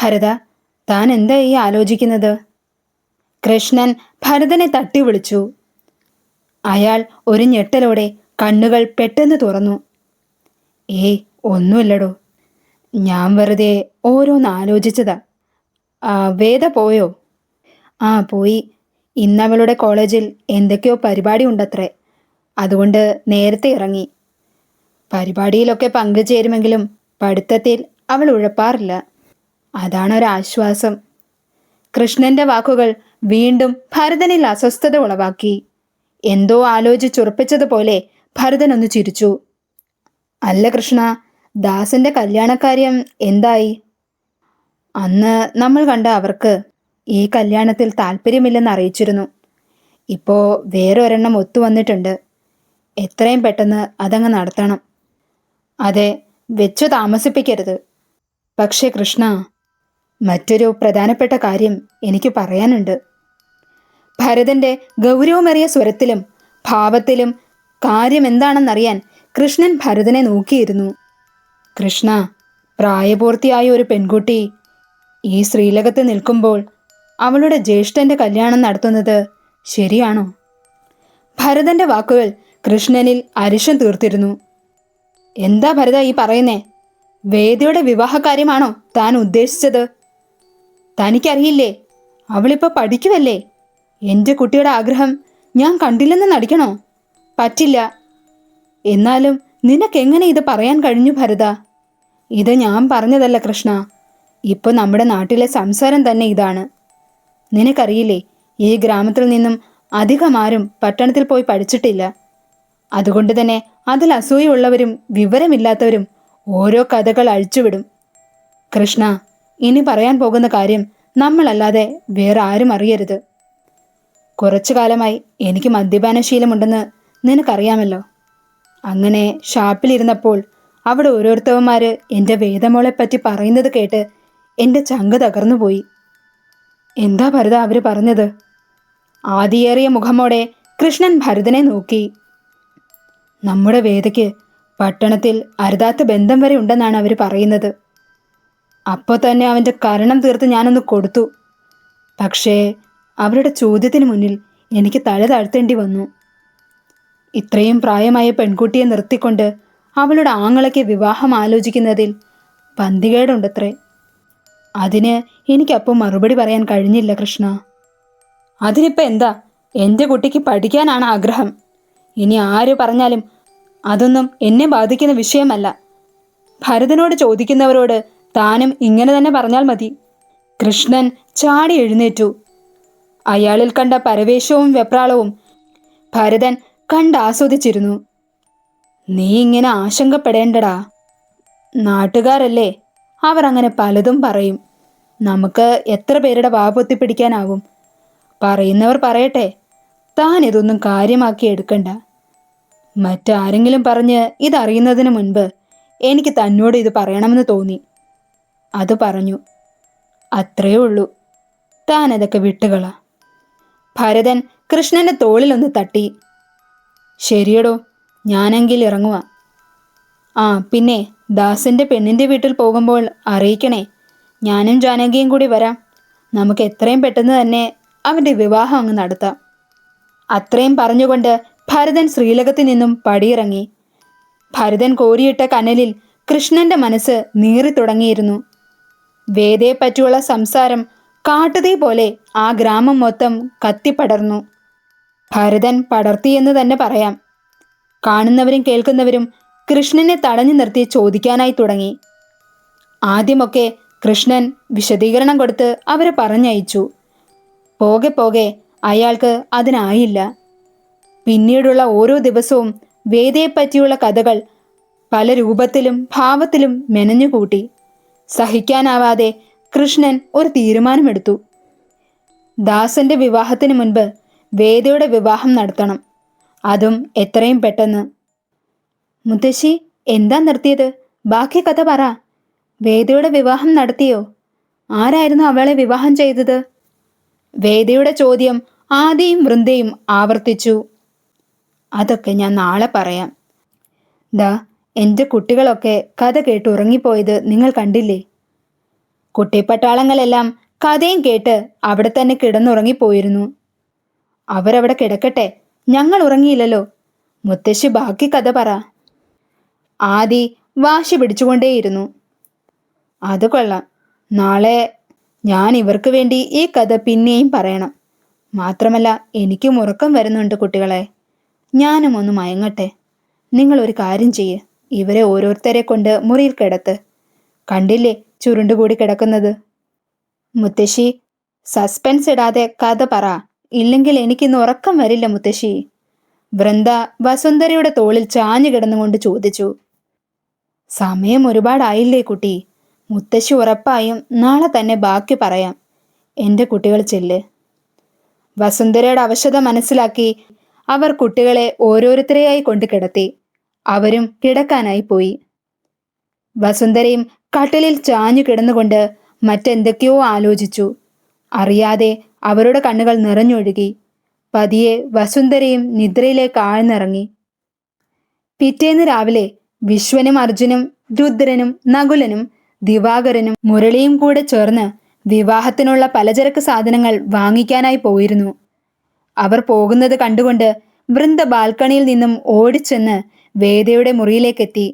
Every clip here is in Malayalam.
ഭരത, താൻ എന്താ ഈ ആലോചിക്കുന്നത്? കൃഷ്ണൻ ഭരതനെ തട്ടി വിളിച്ചു. അയാൾ ഒരു ഞെട്ടലോടെ കണ്ണുകൾ പെട്ടെന്ന് തുറന്നു. ഏയ്, ഒന്നുമില്ലടോ. ഞാൻ വെറുതെ ഓരോന്ന് ആലോചിച്ചതാ. വേദ പോയോ? ആ, പോയി. ഇന്നവളുടെ കോളേജിൽ എന്തൊക്കെയോ പരിപാടി ഉണ്ടത്രേ. അതുകൊണ്ട് നേരത്തെ ഇറങ്ങി. പരിപാടിയിലൊക്കെ പങ്കുചേരുമെങ്കിലും പഠിത്തത്തിൽ അവൾ ഉഴപ്പാറില്ല. അതാണൊരാശ്വാസം. കൃഷ്ണന്റെ വാക്കുകൾ വീണ്ടും ഭരതനിൽ അസ്വസ്ഥത ഉളവാക്കി. എന്തോ ആലോചിച്ചുറപ്പിച്ചതുപോലെ ഭരതൻ ഒന്ന് ചിരിച്ചു. അല്ല കൃഷ്ണ, ദാസന്റെ കല്യാണക്കാര്യം എന്തായി? അന്ന് നമ്മൾ കണ്ട അവർക്ക് ഈ കല്യാണത്തിൽ താല്പര്യമില്ലെന്ന് അറിയിച്ചിരുന്നു. ഇപ്പോ വേറൊരെണ്ണം ഒത്തുവന്നിട്ടുണ്ട്. എത്രയും പെട്ടെന്ന് അതങ്ങ് നടത്തണം. അതെ, വെച്ചു താമസിപ്പിക്കരുത്. പക്ഷേ കൃഷ്ണ, മറ്റൊരു പ്രധാനപ്പെട്ട കാര്യം എനിക്ക് പറയാനുണ്ട്. ഭരതന്റെ ഗൗരവമേറിയ സ്വരത്തിലും ഭാവത്തിലും കാര്യം എന്താണെന്നറിയാൻ കൃഷ്ണൻ ഭരതനെ നോക്കിയിരുന്നു. കൃഷ്ണ, പ്രായപൂർത്തിയായ ഒരു പെൺകുട്ടി ഈ ശ്രീലകത്ത് നിൽക്കുമ്പോൾ അവളുടെ ജ്യേഷ്ഠന്റെ കല്യാണം നടത്തുന്നത് ശരിയാണോ? ഭരതന്റെ വാക്കുകൾ കൃഷ്ണനിൽ അരിശം തീർത്തിരുന്നു. എന്താ ഭരത ഈ പറയുന്നേ? വേദയുടെ വിവാഹകാര്യമാണോ താൻ ഉദ്ദേശിച്ചത്? തനിക്കറിയില്ലേ, അവളിപ്പോ പഠിക്കുവല്ലേ. എൻ്റെ കുട്ടിയുടെ ആഗ്രഹം ഞാൻ കണ്ടില്ലെന്ന് നടിക്കണോ? പറ്റില്ല. എന്നാലും നിനക്കെങ്ങനെ ഇത് പറയാൻ കഴിഞ്ഞു ഭരത? ഇത് ഞാൻ പറഞ്ഞതല്ല കൃഷ്ണ. ഇപ്പൊ നമ്മുടെ നാട്ടിലെ സംസാരം തന്നെ ഇതാണ്. നിനക്കറിയില്ലേ, ഈ ഗ്രാമത്തിൽ നിന്നും അധികം ആരും പട്ടണത്തിൽ പോയി പഠിച്ചിട്ടില്ല. അതുകൊണ്ട് തന്നെ അതിൽ അസൂയുള്ളവരും വിവരമില്ലാത്തവരും ഓരോ കഥകൾ അഴിച്ചുവിടും. കൃഷ്ണ, ഇനി പറയാൻ പോകുന്ന കാര്യം നമ്മളല്ലാതെ വേറെ ആരും അറിയരുത്. കുറച്ചു കാലമായി എനിക്ക് മദ്യപാനശീലമുണ്ടെന്ന് നിനക്കറിയാമല്ലോ. അങ്ങനെ ഷാപ്പിലിരുന്നപ്പോൾ അവിടെ ഓരോരുത്തവന്മാര് എൻ്റെ വേദമോളെപ്പറ്റി പറയുന്നത് കേട്ട് എൻ്റെ ചങ്ക് തകർന്നുപോയി. എന്താ ഭരത അവര് പറഞ്ഞത്? ആദിയേറിയ മുഖമോടെ കൃഷ്ണൻ ഭരതനെ നോക്കി. നമ്മുടെ വേദയ്ക്ക് പട്ടണത്തിൽ അരുതാത്ത ബന്ധം വരെ ഉണ്ടെന്നാണ് അവർ പറയുന്നത്. അപ്പോൾ തന്നെ അവൻ്റെ കരണം തീർത്ത് ഞാനൊന്ന് കൊടുത്തു. പക്ഷേ അവരുടെ ചോദ്യത്തിന് മുന്നിൽ എനിക്ക് തല താഴ്ത്തേണ്ടി വന്നു. ഇത്രയും പ്രായമായ പെൺകുട്ടിയെ നിർത്തിക്കൊണ്ട് അവളുടെ ആങ്ങളയ്ക്ക് വിവാഹം ആലോചിക്കുന്നതിൽ പന്തികേടുണ്ടത്രേ. അതിന് എനിക്കപ്പോൾ മറുപടി പറയാൻ കഴിഞ്ഞില്ല കൃഷ്ണ. അതിനിപ്പോൾ എന്താ? എൻ്റെ കുട്ടിക്ക് പഠിക്കാനാണ് ആഗ്രഹം. ഇനി ആര് പറഞ്ഞാലും അതൊന്നും എന്നെ ബാധിക്കുന്ന വിഷയമല്ല. ഭരതനോട് ചോദിക്കുന്നവരോട് താനും ഇങ്ങനെ തന്നെ പറഞ്ഞാൽ മതി. കൃഷ്ണൻ ചാടി എഴുന്നേറ്റു. അയാളിൽ കണ്ട പരവേശവും വെപ്രാളവും ഭരതൻ കണ്ടാസ്വദിച്ചിരുന്നു. നീ ഇങ്ങനെ ആശങ്കപ്പെടേണ്ടടാ. നാട്ടുകാരല്ലേ, അവർ അങ്ങനെ പലതും പറയും. നമുക്ക് എത്ര പേരുടെ വാപൊത്തി പിടിക്കാനാവും? പറയുന്നവർ പറയട്ടെ, താൻ ഇതൊന്നും കാര്യമാക്കി എടുക്കണ്ട. മറ്റാരെങ്കിലും പറഞ്ഞ് ഇതറിയുന്നതിന് മുൻപ് എനിക്ക് തന്നോട് ഇത് പറയണമെന്ന് തോന്നി. അത് പറഞ്ഞു. അത്രയേ ഉള്ളൂ. താൻ അതൊക്കെ വിട്ടുകള. ഭരതൻ കൃഷ്ണന്റെ തോളിലൊന്ന് തട്ടി. ശരിയടോ, ഞാനെങ്കിൽ ഇറങ്ങുക. ആ പിന്നെ, ദാസന്റെ പെണ്ണിന്റെ വീട്ടിൽ പോകുമ്പോൾ അറിയിക്കണേ. ഞാനും ജാനകിയും കൂടി വരാം. നമുക്ക് എത്രയും പെട്ടെന്ന് തന്നെ അവന്റെ വിവാഹം അങ്ങ് നടത്താം. അത്രയും പറഞ്ഞുകൊണ്ട് ഭരതൻ ശ്രീലകത്തിൽ നിന്നും പടിയിറങ്ങി. ഭരതൻ കോരിയിട്ട കനലിൽ കൃഷ്ണന്റെ മനസ്സ് നീറി തുടങ്ങിയിരുന്നു. വേദയെപ്പറ്റിയുള്ള സംസാരം കാട്ടുതീ പോലെ ആ ഗ്രാമം മൊത്തം കത്തിപ്പടർന്നു. ഭരതൻ പടർത്തിയെന്ന് തന്നെ പറയാം. കാണുന്നവരും കേൾക്കുന്നവരും കൃഷ്ണനെ തടഞ്ഞു നിർത്തി ചോദിക്കാനായി തുടങ്ങി. ആദ്യമൊക്കെ കൃഷ്ണൻ വിശദീകരണം കൊടുത്ത് അവരെ പറഞ്ഞയച്ചു. പോകെ പോകെ അയാൾക്ക് അതിനായില്ല. പിന്നീടുള്ള ഓരോ ദിവസവും വേദയെപ്പറ്റിയുള്ള കഥകൾ പല രൂപത്തിലും ഭാവത്തിലും മെനഞ്ഞുകൂട്ടി. സഹിക്കാനാവാതെ കൃഷ്ണൻ ഒരു തീരുമാനമെടുത്തു. ദാസന്റെ വിവാഹത്തിന് മുൻപ് വേദയുടെ വിവാഹം നടത്തണം. അതും എത്രയും പെട്ടെന്ന്. മുത്തശ്ശി, എന്താ നിർത്തിയത്? ബാക്കി കഥ പറ. വേദയുടെ വിവാഹം നടത്തിയോ? ആരായിരുന്നു അവളെ വിവാഹം ചെയ്തത്? വേദയുടെ ചോദ്യം ആദിയും വൃന്ദയും ആവർത്തിച്ചു. അതൊക്കെ ഞാൻ നാളെ പറയാം. ദാ, എൻ്റെ കുട്ടികളൊക്കെ കഥ കേട്ട് ഉറങ്ങിപ്പോയത് നിങ്ങൾ കണ്ടില്ലേ? കുട്ടിപ്പട്ടാളങ്ങളെല്ലാം കഥയും കേട്ട് അവിടെ തന്നെ കിടന്നുറങ്ങിപ്പോയിരുന്നു. അവരവിടെ കിടക്കട്ടെ, ഞങ്ങൾ ഉറങ്ങിയില്ലല്ലോ. മുത്തശ്ശി ബാക്കി കഥ പറ. ആദി വാശി പിടിച്ചുകൊണ്ടേയിരുന്നു. അത് കൊള്ളാം. നാളെ ഞാൻ ഇവർക്ക് വേണ്ടി ഈ കഥ പിന്നെയും പറയണം. മാത്രമല്ല എനിക്കും ഉറക്കം വരുന്നുണ്ട് കുട്ടികളെ. ഞാനും ഒന്ന് മയങ്ങട്ടെ. നിങ്ങൾ ഒരു കാര്യം ചെയ്യ്, ഇവരെ ഓരോരുത്തരെ കൊണ്ട് മുറിയിൽ കിടത്ത്. കണ്ടില്ലേ ചുരുണ്ടുകൂടി കിടക്കുന്നത്. മുത്തശ്ശി, സസ്പെൻസ് ഇടാതെ കഥ പറ, ഇല്ലെങ്കിൽ എനിക്കിന്ന് ഉറക്കം വരില്ല മുത്തശ്ശി. വൃന്ദ വസുന്ധരയുടെ തോളിൽ ചാഞ്ഞു കിടന്നുകൊണ്ട് ചോദിച്ചു. സമയം ഒരുപാടായില്ലേ കുട്ടി. മുത്തശ്ശി ഉറപ്പായും നാളെ തന്നെ ബാക്കി പറയാം. എൻ്റെ കുട്ടികൾ ചെല്ല്. വസുന്ധരയുടെ അവശത മനസ്സിലാക്കി അവർ കുട്ടികളെ ഓരോരുത്തരെയായി കൊണ്ട് കിടത്തി. അവരും കിടക്കാനായി പോയി. വസുന്ധരയും കട്ടിലിൽ ചാഞ്ഞു കിടന്നുകൊണ്ട് മറ്റെന്തൊക്കെയോ ആലോചിച്ചു. അറിയാതെ അവരുടെ കണ്ണുകൾ നിറഞ്ഞൊഴുകി. പതിയെ വസുന്ധരയും നിദ്രയിലേക്ക് ആഴ്ന്നിറങ്ങി. പിറ്റേന്ന് രാവിലെ വിശ്വനും അർജുനും രുദ്രനും നകുലനും ദിവാകരനും മുരളിയും കൂടെ ചേർന്ന് വിവാഹത്തിനുള്ള പലചരക്ക് സാധനങ്ങൾ വാങ്ങിക്കാനായി പോയിരുന്നു. അവർ പോകുന്നത് കണ്ടുകൊണ്ട് വൃന്ദ ബാൽക്കണിയിൽ നിന്നും ഓടിച്ചെന്ന് വേദയുടെ മുറിയിലേക്കെത്തി.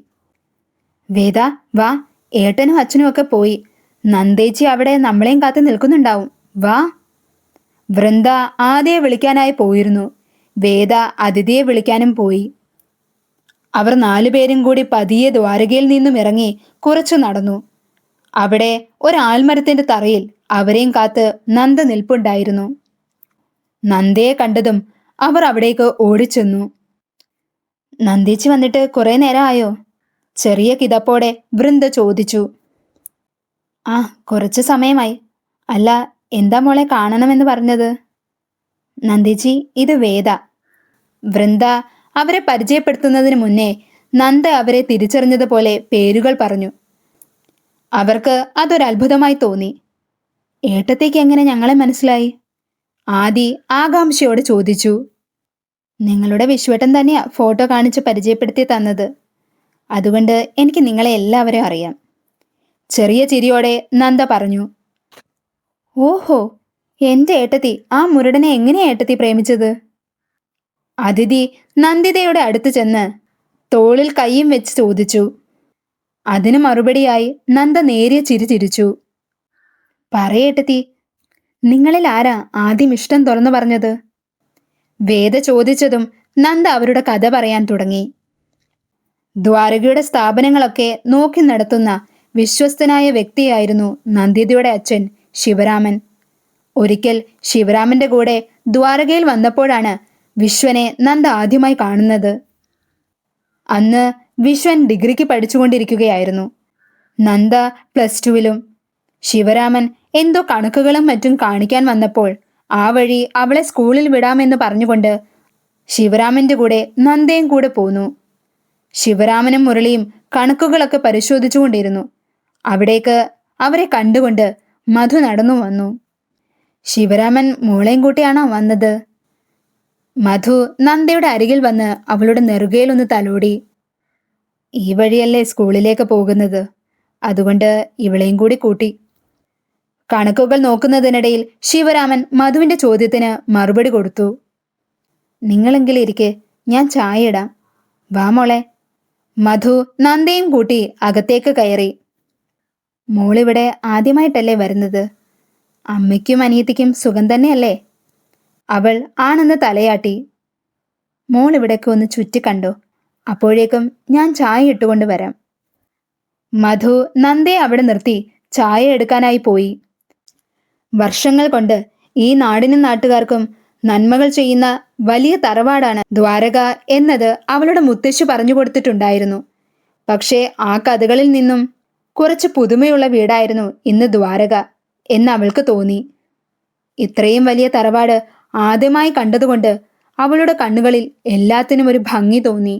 വേദ, വാ, ഏട്ടനും അച്ഛനും ഒക്കെ പോയി. നന്ദേച്ചി അവിടെ നമ്മളെയും കാത്ത് നിൽക്കുന്നുണ്ടാവും. വാ. വൃന്ദ ആദിയെ വിളിക്കാനായി പോയിരുന്നു. വേദ അതിഥിയെ വിളിക്കാനും പോയി. അവർ 4 പേരും കൂടി പതിയെ ദ്വാരകയിൽ നിന്നും ഇറങ്ങി കുറച്ചു നടന്നു. അവിടെ ഒരാൽമരത്തിന്റെ തറയിൽ അവരെയും കാത്ത് നന്ദ നിൽപ്പുണ്ടായിരുന്നു. നന്ദയെ കണ്ടതും അവർ അവിടേക്ക് ഓടിച്ചെന്നു. നന്ദേച്ചി വന്നിട്ട് കുറെ നേരമായോ? ചെറിയ കിതപ്പോടെ വൃന്ദ ചോദിച്ചു. ആ, കുറച്ചു സമയമായി. അല്ല, എന്താ മോളെ കാണണമെന്ന് പറഞ്ഞത്? നന്ദേച്ചി, ഇത് വേദ. വൃന്ദ അവരെ പരിചയപ്പെടുത്തുന്നതിന് മുന്നേ നന്ദ അവരെ തിരിച്ചറിഞ്ഞതുപോലെ പേരുകൾ പറഞ്ഞു. അവർക്ക് അതൊരത്ഭുതമായി തോന്നി. ഏട്ടത്തേക്ക് എങ്ങനെ ഞങ്ങളെ മനസ്സിലായി? ആദി ആകാംക്ഷയോട് ചോദിച്ചു. നിങ്ങളുടെ വിശ്വട്ടൻ തന്നെയാ ഫോട്ടോ കാണിച്ച് പരിചയപ്പെടുത്തി തന്നത്. അതുകൊണ്ട് എനിക്ക് നിങ്ങളെ എല്ലാവരെയും അറിയാം. ചെറിയ ചിരിയോടെ നന്ദ പറഞ്ഞു. ഓഹോ, എന്റെ ഏട്ടത്തി ആ മുരടനെ എങ്ങനെയാ ഏട്ടത്തി പ്രേമിച്ചത്? അതിഥി നന്ദിതയുടെ അടുത്ത് ചെന്ന് തോളിൽ കൈയും വെച്ച് ചോദിച്ചു. അതിന് മറുപടിയായി നന്ദ നേരിയ ചിരി ചിരിച്ചു. പറയേട്ടത്തി, നിങ്ങളിൽ ആരാ ആദ്യം ഇഷ്ടം തുറന്നു പറഞ്ഞത്? വേദ ചോദിച്ചതും നന്ദ അവരുടെ കഥ പറയാൻ തുടങ്ങി. ദ്വാരകയുടെ സ്ഥാപനങ്ങളൊക്കെ നോക്കി നടത്തുന്ന വിശ്വസ്തനായ വ്യക്തിയായിരുന്നു നന്ദിതയുടെ അച്ഛൻ ശിവരാമൻ. ഒരിക്കൽ ശിവരാമന്റെ കൂടെ ദ്വാരകയിൽ വന്നപ്പോഴാണ് വിശ്വനെ നന്ദ ആദ്യമായി കാണുന്നത്. അന്ന് വിശ്വൻ ഡിഗ്രിക്ക് പഠിച്ചുകൊണ്ടിരിക്കുകയായിരുന്നു. നന്ദ +2-ലും. ശിവരാമൻ എന്തോ കണക്കുകളും മറ്റും കാണിക്കാൻ വന്നപ്പോൾ ആ വഴി അവളെ സ്കൂളിൽ വിടാമെന്ന് പറഞ്ഞുകൊണ്ട് ശിവരാമന്റെ കൂടെ നന്ദയും കൂടെ പോന്നു. ശിവരാമനും മുരളിയും കണക്കുകളൊക്കെ പരിശോധിച്ചുകൊണ്ടിരുന്നു. അവിടേക്ക് അവരെ കണ്ടുകൊണ്ട് മധു നടന്നു വന്നു. ശിവരാമൻ മോളെയും കൂട്ടിയാണോ വന്നത്? മധു നന്ദയുടെ അരികിൽ വന്ന് അവളുടെ നെറുകയിലൊന്ന് തലോടി. ഈ വഴിയല്ലേ സ്കൂളിലേക്ക് പോകുന്നത്, അതുകൊണ്ട് ഇവളെയും കൂടി കൂട്ടി. കണക്കുകൾ നോക്കുന്നതിനിടയിൽ ശിവരാമൻ മധുവിന്റെ ചോദ്യത്തിന് മറുപടി കൊടുത്തു. നിങ്ങളെങ്കിലും ഇരിക്കെ, ഞാൻ ചായ ഇടാം. വാ മോളെ. മധു നന്ദയും കൂട്ടി അകത്തേക്ക് കയറി. മോളിവിടെ ആദ്യമായിട്ടല്ലേ വരുന്നത്? അമ്മയ്ക്കും അനിയത്തിക്കും സുഖം തന്നെയല്ലേ? അവൾ ആണെന്ന് തലയാട്ടി. മോൾ ഇവിടേക്ക് ഒന്ന് ചുറ്റിക്കണ്ടോ, അപ്പോഴേക്കും ഞാൻ ചായ ഇട്ടുകൊണ്ട് വരാം. മധു നന്ദയെ അവിടെ നിർത്തി ചായ എടുക്കാനായി പോയി. വർഷങ്ങൾ കൊണ്ട് ഈ നാടിനും നാട്ടുകാർക്കും നന്മകൾ ചെയ്യുന്ന വലിയ തറവാടാണ് ദ്വാരക എന്നത് അവളുടെ മുത്തശ്ശി പറഞ്ഞു കൊടുത്തിട്ടുണ്ടായിരുന്നു. പക്ഷേ ആ കഥകളിൽ നിന്നും കുറച്ച് പുതുമയുള്ള വീടായിരുന്നു ഇന്ന് ദ്വാരക എന്ന് അവൾക്ക് തോന്നി. ഇത്രയും വലിയ തറവാട് ആദ്യമായി കണ്ടതുകൊണ്ട് അവളുടെ കണ്ണുകളിൽ എല്ലാത്തിനും ഒരു ഭംഗി തോന്നി.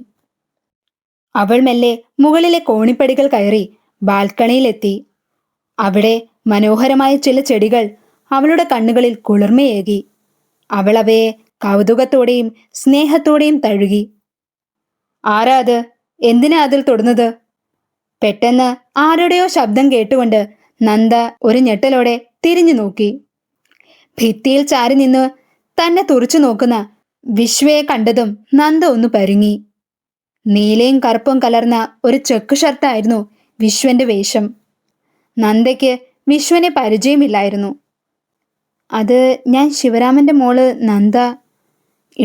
അവൾ മെല്ലെ മുകളിലെ കോണിപ്പടികൾ കയറി ബാൽക്കണിയിലെത്തി. അവിടെ മനോഹരമായ ചില ചെടികൾ അവളുടെ കണ്ണുകളിൽ കുളിർമയേകി. അവൾ അവയെ കൗതുകത്തോടെയും സ്നേഹത്തോടെയും തഴുകി. ആരാ അത്? എന്തിനാ അതിൽ തൊടുന്നത്? പെട്ടെന്ന് ആരുടെയോ ശബ്ദം കേട്ടുകൊണ്ട് നന്ദ ഒരു ഞെട്ടലോടെ തിരിഞ്ഞു നോക്കി. ഭിത്തിയിൽ ചാരി നിന്ന് തന്നെ തുറച്ചു നോക്കുന്ന വിശ്വയെ കണ്ടതും നന്ദ ഒന്ന് പരുങ്ങി. നീലയും കറുപ്പും കലർന്ന ഒരു ചെക്ക് ഷർട്ടായിരുന്നു വിശ്വന്റെ വേഷം. നന്ദയ്ക്ക് വിശ്വനെ പരിചയമില്ലായിരുന്നു. അത് ഞാൻ ശിവരാമന്റെ മോള് നന്ദ,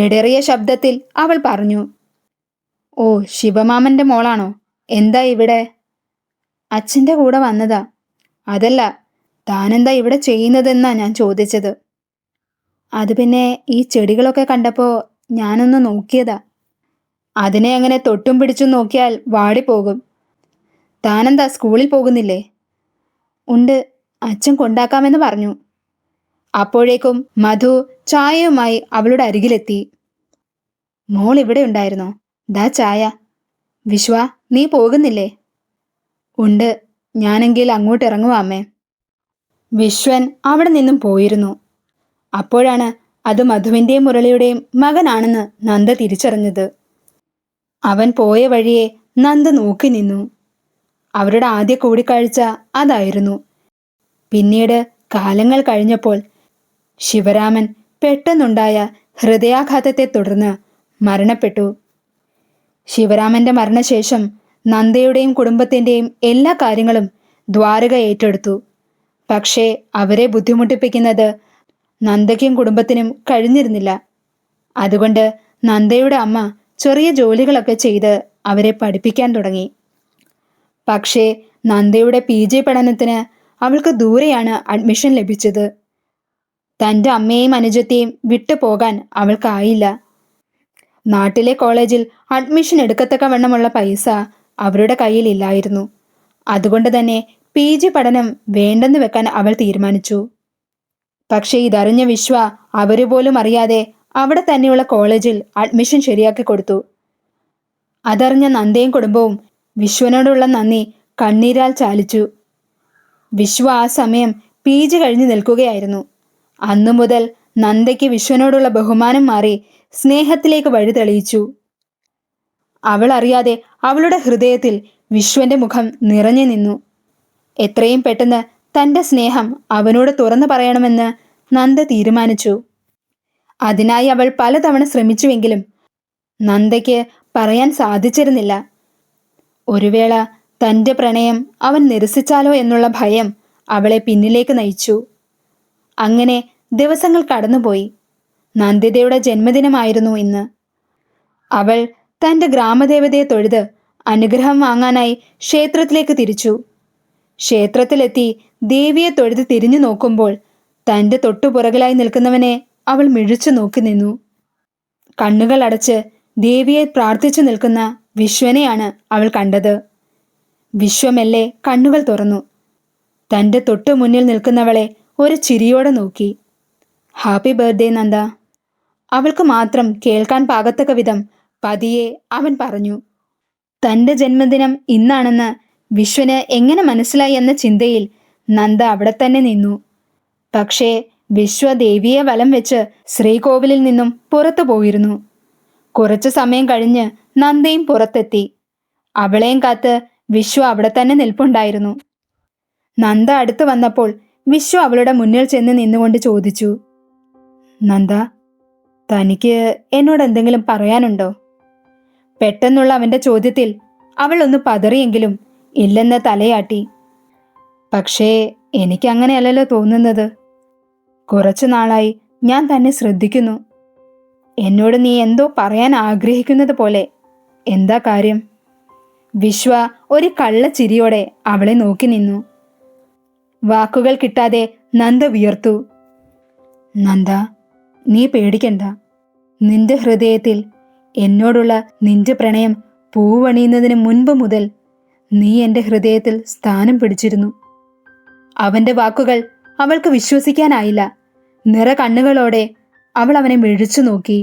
ഇടറിയ ശബ്ദത്തിൽ അവൾ പറഞ്ഞു. ഓ, ശിവമാമന്റെ മോളാണോ? എന്താ ഇവിടെ? അച്ഛൻ്റെ കൂടെ വന്നതാ. അതല്ല, താനെന്താ ഇവിടെ ചെയ്യുന്നതെന്നാ ഞാൻ ചോദിച്ചത്. അത് പിന്നെ ഈ ചെടികളൊക്കെ കണ്ടപ്പോൾ ഞാനൊന്ന് നോക്കിയതാ. അതിനെ അങ്ങനെ തൊട്ടും പിടിച്ചും നോക്കിയാൽ വാടിപ്പോകും. താനെന്താ സ്കൂളിൽ പോകുന്നില്ലേ? ഉണ്ട്, അച്ഛൻ കൊണ്ടാക്കാമെന്ന് പറഞ്ഞു. അപ്പോഴേക്കും മധു ചായയുമായി അവളുടെ അരികിലെത്തി. മോൾ ഇവിടെ ഉണ്ടായിരുന്നോ? ദാ ചായ. വിശ്വ, നീ പോകുന്നില്ലേ? ഉണ്ട്, ഞാനെങ്കിൽ അങ്ങോട്ട് ഇറങ്ങുവാ അമ്മേ. വിശ്വൻ അവിടെ നിന്നും പോയിരുന്നു. അപ്പോഴാണ് അത് മധുവിൻ്റെയും മുരളിയുടെയും മകനാണെന്ന് നന്ദ തിരിച്ചറിഞ്ഞത്. അവൻ പോയ വഴിയെ നന്ദ നോക്കി നിന്നു. അവരുടെ ആദ്യ കൂടിക്കാഴ്ച അതായിരുന്നു. പിന്നീട് കാലങ്ങൾ കഴിഞ്ഞപ്പോൾ ശിവരാമൻ പെട്ടെന്നുണ്ടായ ഹൃദയാഘാതത്തെ തുടർന്ന് മരണപ്പെട്ടു. ശിവരാമന്റെ മരണശേഷം നന്ദയുടെയും കുടുംബത്തിൻ്റെയും എല്ലാ കാര്യങ്ങളും ദ്വാരക ഏറ്റെടുത്തു. പക്ഷേ അവരെ ബുദ്ധിമുട്ടിപ്പിക്കുന്നത് നന്ദയ്ക്കും കുടുംബത്തിനും കഴിഞ്ഞിരുന്നില്ല. അതുകൊണ്ട് നന്ദയുടെ അമ്മ ചെറിയ ജോലികളൊക്കെ ചെയ്ത് അവരെ പഠിപ്പിക്കാൻ തുടങ്ങി. പക്ഷേ നന്ദയുടെ PG പഠനത്തിന് അവൾക്ക് ദൂരെയാണ് അഡ്മിഷൻ ലഭിച്ചത്. തൻ്റെ അമ്മയെയും അനുജത്തെയും വിട്ടുപോകാൻ അവൾക്കായില്ല. നാട്ടിലെ കോളേജിൽ അഡ്മിഷൻ എടുക്കത്തക്കവണ്ണമുള്ള പൈസ അവരുടെ കയ്യിൽ ഇല്ലായിരുന്നു. അതുകൊണ്ട് തന്നെ PG പഠനം വേണ്ടെന്ന് വെക്കാൻ അവൾ തീരുമാനിച്ചു. പക്ഷേ ഇതറിഞ്ഞ വിശ്വ അവരുപോലും അറിയാതെ അവിടെ തന്നെയുള്ള കോളേജിൽ അഡ്മിഷൻ ശരിയാക്കി കൊടുത്തു. അതറിഞ്ഞ നന്ദയും കുടുംബവും വിശ്വനോടുള്ള നന്ദി കണ്ണീരാൽ ചാലിച്ചു. വിശ്വ ആ സമയം PG കഴിഞ്ഞ് നിൽക്കുകയായിരുന്നു. അന്നു മുതൽ നന്ദയ്ക്ക് വിശ്വനോടുള്ള ബഹുമാനം മാറി സ്നേഹത്തിലേക്ക് വഴി തെളിയിച്ചു. അവൾ അറിയാതെ അവളുടെ ഹൃദയത്തിൽ വിശ്വന്റെ മുഖം നിറഞ്ഞു നിന്നു. എത്രയും പെട്ടെന്ന് തൻ്റെ സ്നേഹം അവനോട് തുറന്നു പറയണമെന്ന് നന്ദ തീരുമാനിച്ചു. അതിനായി അവൾ പലതവണ ശ്രമിച്ചുവെങ്കിലും നന്ദയ്ക്ക് പറയാൻ സാധിച്ചിരുന്നില്ല. ഒരു വേള തൻ്റെ പ്രണയം അവൻ നിരസിച്ചാലോ എന്നുള്ള ഭയം അവളെ പിന്നിലേക്ക് നയിച്ചു. അങ്ങനെ ദിവസങ്ങൾ കടന്നുപോയി. നന്ദിതയുടെ ജന്മദിനമായിരുന്നു ഇന്ന്. അവൾ തൻ്റെ ഗ്രാമദേവതയെ തൊഴുത് അനുഗ്രഹം വാങ്ങാനായി ക്ഷേത്രത്തിലേക്ക് തിരിച്ചു. ക്ഷേത്രത്തിലെത്തി ദേവിയെ തൊഴുത് തിരിഞ്ഞു നോക്കുമ്പോൾ തൻ്റെ തൊട്ടുപുറകിലായി നിൽക്കുന്നവനെ അവൾ മിഴിച്ചു നോക്കി നിന്നു. കണ്ണുകൾ അടച്ച് ദേവിയെ പ്രാർത്ഥിച്ചു നിൽക്കുന്ന വിശ്വനെയാണ് അവൾ കണ്ടത്. വിശ്വമെല്ലെ കണ്ണുകൾ തുറന്നു. തൻ്റെ തൊട്ടു മുന്നിൽ നിൽക്കുന്നവളെ ഒരു ചിരിയോടെ നോക്കി. Happy birthday Nanda. അവൾക്ക് മാത്രം കേൾക്കാൻ പാകത്തക്ക വിധം പതിയെ അവൻ പറഞ്ഞു. തൻ്റെ ജന്മദിനം ഇന്നാണെന്ന് വിശ്വന് എങ്ങനെ മനസ്സിലായി എന്ന ചിന്തയിൽ നന്ദ അവിടെ തന്നെ നിന്നു. പക്ഷേ വിശ്വ ദേവിയെ വലം വെച്ച് ശ്രീകോവിലിൽ നിന്നും പുറത്തു പോയിരുന്നു. കുറച്ചു സമയം കഴിഞ്ഞ് നന്ദയും പുറത്തെത്തി. അവളെയും കാത്ത് വിശ്വ അവിടെ തന്നെ നിൽപ്പുണ്ടായിരുന്നു. നന്ദ അടുത്ത് വന്നപ്പോൾ വിശ്വ അവളുടെ മുന്നിൽ ചെന്ന് നിന്നുകൊണ്ട് ചോദിച്ചു, നന്ദ, തനിക്ക് എന്നോട് എന്തെങ്കിലും പറയാനുണ്ടോ? പെട്ടെന്നുള്ള അവൻ്റെ ചോദ്യത്തിൽ അവൾ ഒന്ന് പതറിയെങ്കിലും ഇല്ലെന്ന് തലയാട്ടി. പക്ഷേ എനിക്കങ്ങനെയല്ലല്ലോ തോന്നുന്നത്. കുറച്ചു നാളായി ഞാൻ തന്നെ ശ്രദ്ധിക്കുന്നു. എന്നോട് നീ എന്തോ പറയാൻ ആഗ്രഹിക്കുന്നത് പോലെ. എന്താ കാര്യം? വിശ്വ ഒരു കള്ളച്ചിരിയോടെ അവളെ നോക്കി നിന്നു. വാക്കുകൾ കിട്ടാതെ നന്ദ വിയർത്തു. നന്ദ, നീ പേടിക്കണ്ട. നിന്റെ ഹൃദയത്തിൽ എന്നോടുള്ള നിന്റെ പ്രണയം പൂവണിയുന്നതിന് മുൻപ് മുതൽ നീ എൻ്റെ ഹൃദയത്തിൽ സ്ഥാനം പിടിച്ചിരുന്നു. അവൻ്റെ വാക്കുകൾ അവൾക്ക് വിശ്വസിക്കാനായില്ല. നിറ കണ്ണുകളോടെ അവൾ അവനെ മിഴിച്ചു നോക്കി.